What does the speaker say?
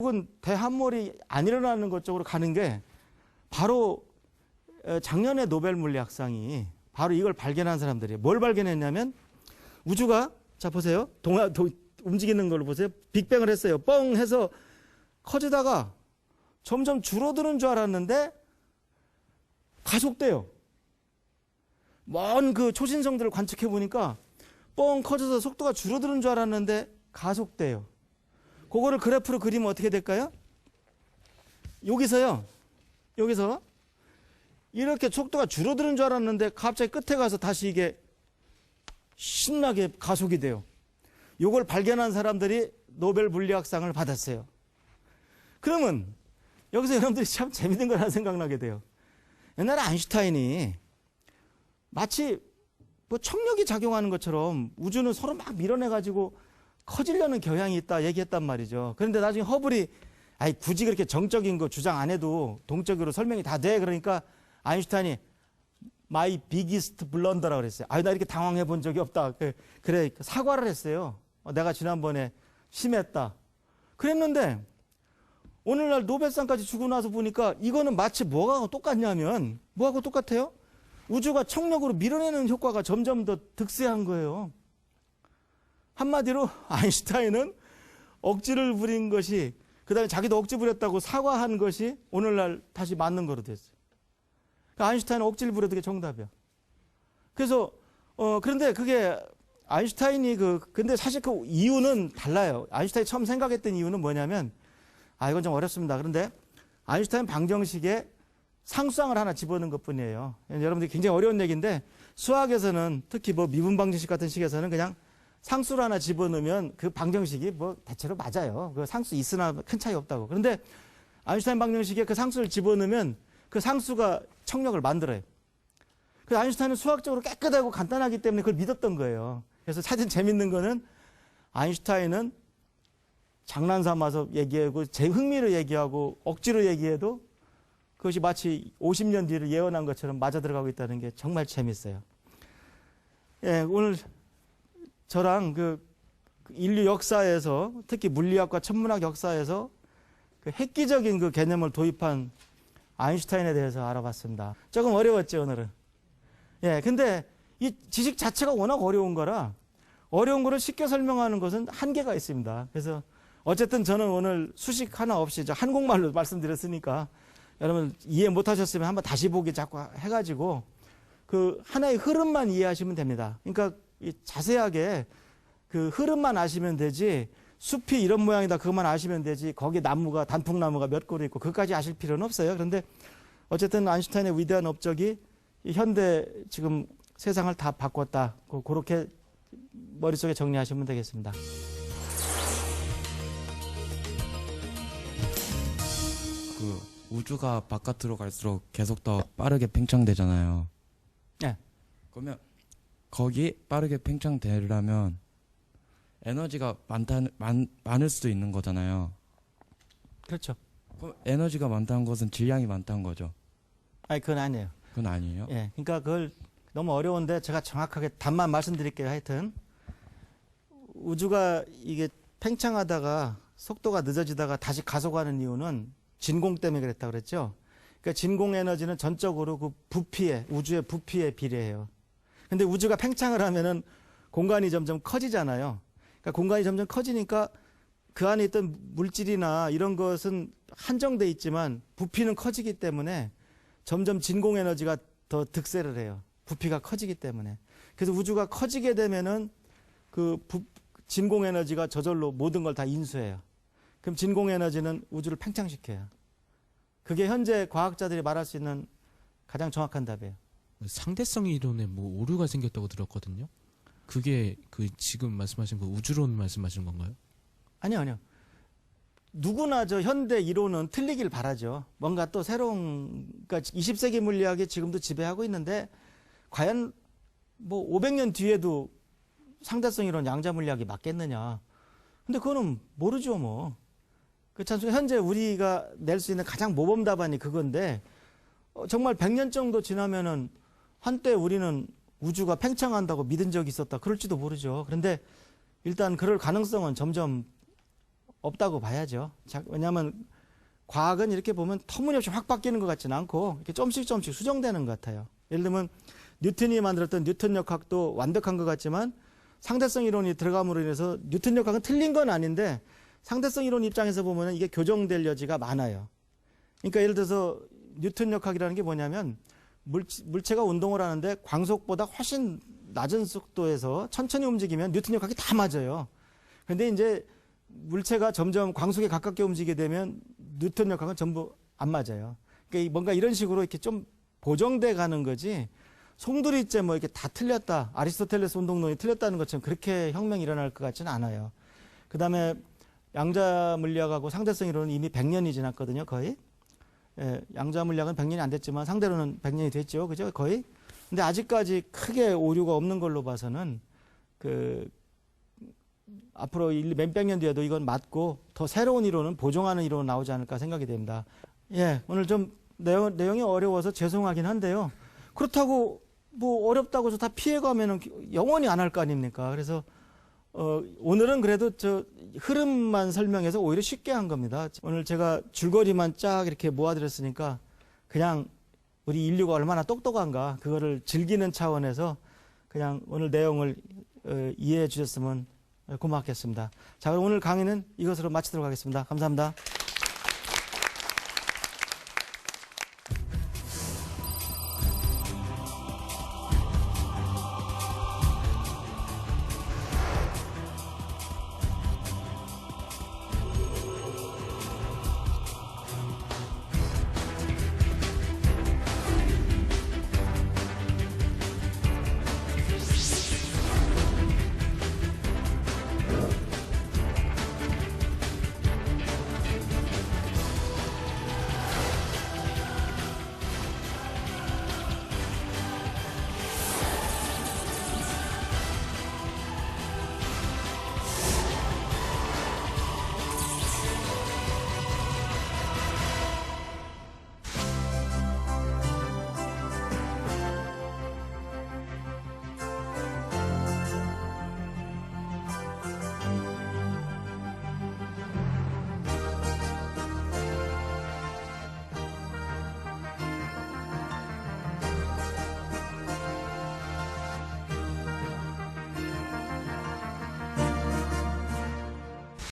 결국은 대함몰이 안 일어나는 것 쪽으로 가는 게 바로 작년에 노벨 물리학상이 바로 이걸 발견한 사람들이 뭘 발견했냐면 우주가 자 보세요. 움직이는 걸로 보세요. 빅뱅을 했어요. 뻥 해서 커지다가 점점 줄어드는 줄 알았는데 가속돼요. 먼 그 초신성들을 관측해 보니까 뻥 커져서 속도가 줄어드는 줄 알았는데 가속돼요. 그거를 그래프로 그리면 어떻게 될까요? 여기서 이렇게 속도가 줄어드는 줄 알았는데 갑자기 끝에 가서 다시 이게 신나게 가속이 돼요. 이걸 발견한 사람들이 노벨 물리학상을 받았어요. 그러면 여기서 여러분들이 참 재밌는 걸 하나 생각나게 돼요. 옛날에 아인슈타인이 마치 뭐 청력이 작용하는 것처럼 우주는 서로 막 밀어내가지고 커지려는 경향이 있다 얘기했단 말이죠. 그런데 나중에 허블이 굳이 그렇게 정적인 거 주장 안 해도 동적으로 설명이 다 돼. 그러니까 아인슈타인이 My biggest blunder라고 그랬어요. 나 이렇게 당황해 본 적이 없다. 그래 사과를 했어요. 내가 지난번에 심했다. 그랬는데 오늘날 노벨상까지 주고 나서 보니까 이거는 마치 뭐하고 똑같냐면 뭐하고 똑같아요? 우주가 청력으로 밀어내는 효과가 점점 더 득세한 거예요. 한마디로 아인슈타인은 억지를 부린 것이 그다음에 자기도 억지 부렸다고 사과한 것이 오늘날 다시 맞는 거로 됐어요. 그러니까 아인슈타인은 억지를 부려도 그게 정답이야. 그래서 그런데 그게 아인슈타인이 근데 사실 그 이유는 달라요. 아인슈타인이 처음 생각했던 이유는 뭐냐면 이건 좀 어렵습니다. 그런데 아인슈타인 방정식에 상수항을 하나 집어넣은 것뿐이에요. 여러분들이 굉장히 어려운 얘기인데 수학에서는 특히 뭐 미분 방정식 같은 식에서는 그냥 상수를 하나 집어넣으면 그 방정식이 뭐 대체로 맞아요. 그 상수 있으나 큰 차이 없다고. 그런데 아인슈타인 방정식에 그 상수를 집어넣으면 그 상수가 청력을 만들어요. 그래서 아인슈타인은 수학적으로 깨끗하고 간단하기 때문에 그걸 믿었던 거예요. 그래서 사실 재밌는 거는 아인슈타인은 장난 삼아서 얘기하고 제 흥미로 얘기하고 억지로 얘기해도 그것이 마치 50년 뒤를 예언한 것처럼 맞아 들어가고 있다는 게 정말 재밌어요. 예, 오늘 저랑 그 인류 역사에서 특히 물리학과 천문학 역사에서 그 획기적인 그 개념을 도입한 아인슈타인에 대해서 알아봤습니다. 조금 어려웠죠, 오늘은. 예, 근데 이 지식 자체가 워낙 어려운 거라 어려운 거를 쉽게 설명하는 것은 한계가 있습니다. 그래서 어쨌든 저는 오늘 수식 하나 없이 한국말로 말씀드렸으니까 여러분 이해 못 하셨으면 한번 다시 보기 자꾸 해가지고 그 하나의 흐름만 이해하시면 됩니다. 그러니까 자세하게 그 흐름만 아시면 되지 숲이 이런 모양이다 그것만 아시면 되지 거기 나무가 단풍나무가 몇 그루 있고 그것까지 아실 필요는 없어요. 그런데 어쨌든 아인슈타인의 위대한 업적이 이 현대 지금 세상을 다 바꿨다. 그렇게 머릿속에 정리하시면 되겠습니다. 그 우주가 바깥으로 갈수록 계속 더 빠르게 팽창되잖아요. 네. 그러면 거기 빠르게 팽창되려면 에너지가 많을 수도 있는 거잖아요. 그렇죠. 그럼 에너지가 많다는 것은 질량이 많다는 거죠. 그건 아니에요. 그건 아니에요? 예, 그러니까 그걸 너무 어려운데 제가 정확하게 답만 말씀드릴게요. 하여튼 우주가 이게 팽창하다가 속도가 늦어지다가 다시 가속하는 이유는 진공 때문에 그랬다고 그랬죠. 그러니까 진공 에너지는 전적으로 그 부피에 우주의 부피에 비례해요. 근데 우주가 팽창을 하면은 공간이 점점 커지잖아요. 그러니까 공간이 점점 커지니까 그 안에 있던 물질이나 이런 것은 한정돼 있지만 부피는 커지기 때문에 점점 진공 에너지가 더 득세를 해요. 부피가 커지기 때문에. 그래서 우주가 커지게 되면은 그 진공 에너지가 저절로 모든 걸 다 인수해요. 그럼 진공 에너지는 우주를 팽창시켜요. 그게 현재 과학자들이 말할 수 있는 가장 정확한 답이에요. 상대성 이론에 뭐 오류가 생겼다고 들었거든요. 그게 그 지금 말씀하신 그 우주론 말씀하시는 건가요? 아니요. 누구나 현대 이론은 틀리길 바라죠. 뭔가 또 새로운, 그러니까 20세기 물리학이 지금도 지배하고 있는데 과연 뭐 500년 뒤에도 상대성 이론 양자 물리학이 맞겠느냐. 근데 그거는 모르죠, 뭐. 그렇지 않습니까? 현재 우리가 낼 수 있는 가장 모범 답안이 그건데 정말 100년 정도 지나면은 한때 우리는 우주가 팽창한다고 믿은 적이 있었다. 그럴지도 모르죠. 그런데 일단 그럴 가능성은 점점 없다고 봐야죠. 자, 왜냐하면 과학은 이렇게 보면 터무니없이 확 바뀌는 것 같지는 않고 이렇게 조금씩 수정되는 것 같아요. 예를 들면 뉴턴이 만들었던 뉴턴 역학도 완벽한 것 같지만 상대성 이론이 들어감으로 인해서 뉴턴 역학은 틀린 건 아닌데 상대성 이론 입장에서 보면 이게 교정될 여지가 많아요. 그러니까 예를 들어서 뉴턴 역학이라는 게 뭐냐면 물체가 운동을 하는데 광속보다 훨씬 낮은 속도에서 천천히 움직이면 뉴턴 역학이 다 맞아요. 그런데 이제 물체가 점점 광속에 가깝게 움직이게 되면 뉴턴 역학은 전부 안 맞아요. 그러니까 뭔가 이런 식으로 이렇게 좀 보정돼 가는 거지. 송두리째 뭐 이렇게 다 틀렸다. 아리스토텔레스 운동론이 틀렸다는 것처럼 그렇게 혁명이 일어날 것 같지는 않아요. 그 다음에 양자 물리학하고 상대성 이론은 이미 100년이 지났거든요, 거의. 예, 양자 물리학은 100년이 안 됐지만 상대로는 100년이 됐죠, 그죠, 거의. 근데 아직까지 크게 오류가 없는 걸로 봐서는 앞으로 몇백 년 뒤에도 이건 맞고 더 새로운 이론은 보정하는 이론은 나오지 않을까 생각이 됩니다. 예, 오늘 좀 내용이 어려워서 죄송하긴 한데요. 그렇다고 뭐 어렵다고 해서 다 피해가면은 영원히 안 할 거 아닙니까? 그래서 오늘은 그래도 저 흐름만 설명해서 오히려 쉽게 한 겁니다. 오늘 제가 줄거리만 쫙 이렇게 모아드렸으니까 그냥 우리 인류가 얼마나 똑똑한가 그거를 즐기는 차원에서 그냥 오늘 내용을 이해해 주셨으면 고맙겠습니다. 자, 그럼 오늘 강의는 이것으로 마치도록 하겠습니다. 감사합니다.